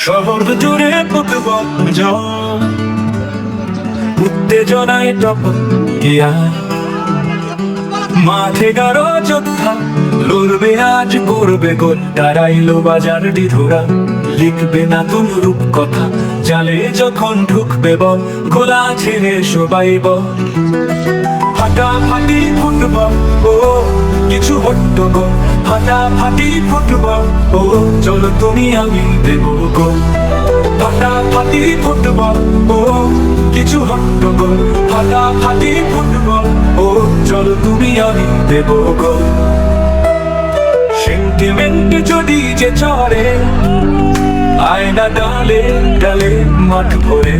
শহর জুড়ে ফুটবল জল, উত্তেজনায় টপক গিয়া মাঠে গারো যোদ্ধা লড়বে আজ করবে গোল। দাঁড়াইলো বাজার ডিধোরা, লিখবে না তুমি রূপ কথা, জালে যখন ঢুকবে বল গোলা ছেড়ে সবাই বল। ফাটাফাটি ফুটবল ও কিছু হট্টগোল, ফাটাফাটি ফুটবল ও চলো তুমি আমি দেব গোল। ফাটাফাটি ফুটবল ও কিছু হট্টগোল, ফাটাফাটি ফুটবল ও চলো তুমি আমি দেব গোল। সেন্টিমেন্ট যদি যে চড়ে আয়না ডালে ডালে মাঠ ভরে,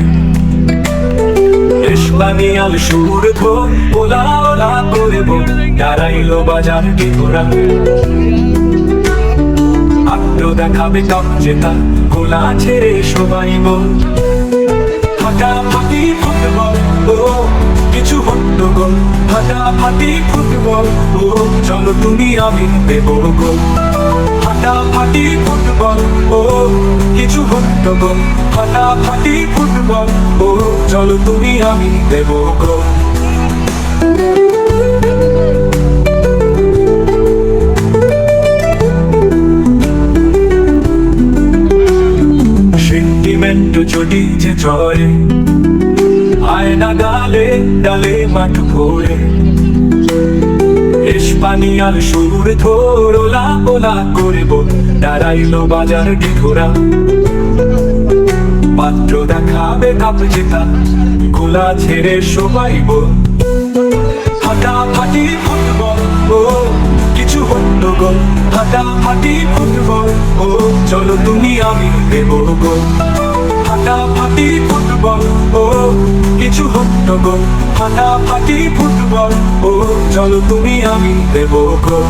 ইসলামিয়াল সুর ধর ওলা ওলা করে বল। দাঁড়াইলো বাজার ডিধোরা, আত্ম দেখাবে কাপ জেতা, গোলা ছেড়ে সবাই বল। ফাটাফাটি ফুটবল ও কিছু হট্টগোল, ফাটাফাটি ফুটবল ও চলো তুমি আমি দেব গোল। ফাটাফাটি ফুটবল ও কিছু হট্টগোল, ফাটাফাটি ফুটবল ও চলো তুমি আমি দেব গোল। সেন্টিমেন্ট যদি যে চড়ে আয়না ডালে ডালে মাঠ ভরে, ইস্পানিয়াল সুর ধর ওলা ওলা করে বল। দাঁড়াইলো বাজার ডিধোরা, পাত্র দেখাবে কাপ জেতা, গোলা ছেড়ে সবাই বল। ফাটাফাটি ফুটবল ও কিছু হট্টগোল, ফাটাফাটি ফুটবল ও চলো তুমি আমি দেব গোল। ফাটাফাটি ফুটবল ও কিছু হট্টগোল, ফাটাফাটি ফুটবল ও চলো তুমি আমি দেব গোল।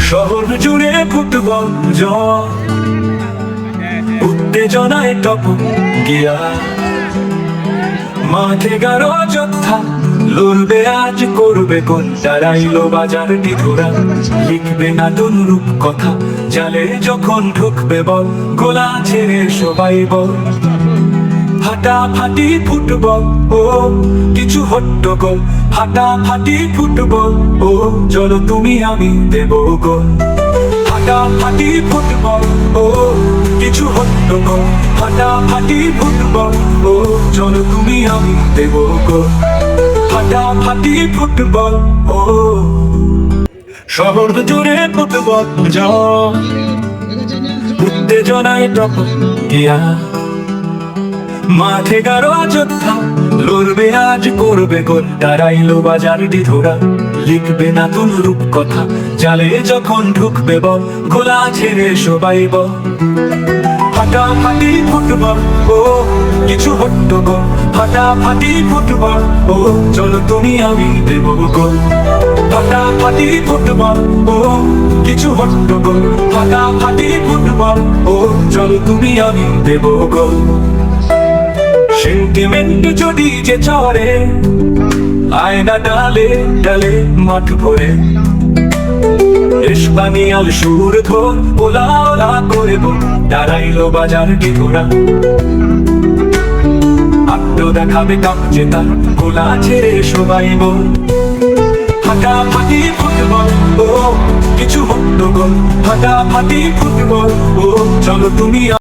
শহর জুড়ে ফুটবল জল, উত্তেজনায় টপক গিয়া মাঠে গারো যোদ্ধা লড়বে আজ করবে গোল। দাঁড়াইলো বাজার ডিধোরা, লিখবে না রূপ কথা, জালে যখন ঢুকবে বল গোলা ছেড়ে সবাই বল। ফাটাফাটি ফুটবল ও কিছু হট্টগোল, ফাটাফাটি ফুটবল ও চলো তুমি আমি দেব গোল। ফাটাফাটি ফুটবল ও কিছু হট্টগোল, ফাটাফাটি ফুটবল ও চলো তুমি আমি দেব গোল। ফাটাফাটি ফুটবল ও শহর জুড়ে ফুটবল জল, উত্তেজনায় টপক গিয়া মাঠে গারো যোদ্ধা লড়বে আজ করবে গোল। দাঁড়াইলো বাজার ডিধোরা, লিখবে না তুমি রূপ কথা, জালে যখন ঢুকবে বল গোলা ছেড়ে সবাই বল। ফাটাফাটি ফুটবল ও কিছু হট্টগোল, ফাটাফাটি ফুটবল ও চলো তুমি আমি দেব গোল। ফাটাফাটি ফুটবল ও কিছু হট্টগোল, ফাটাফাটি ফুটবল ও চলো তুমি আমি দেব গোল। সেন্টিমেন্ট যদি যে চড়ে আয়না ডালে ডালে মাঠ ভরে, ইস্পানিয়াল সুর ধর ওলা ওলা করে বল। দাঁড়াইলো বাজার ডিধোরা, আত্ম দেখাবে কাপ জেতা, গোলা ছেড়ে সবাই বল। ফাটাফাটি ফুটবল ও কিছু হট্টগোল, ফাটাফাটি ফুটবল ও চলো তুমি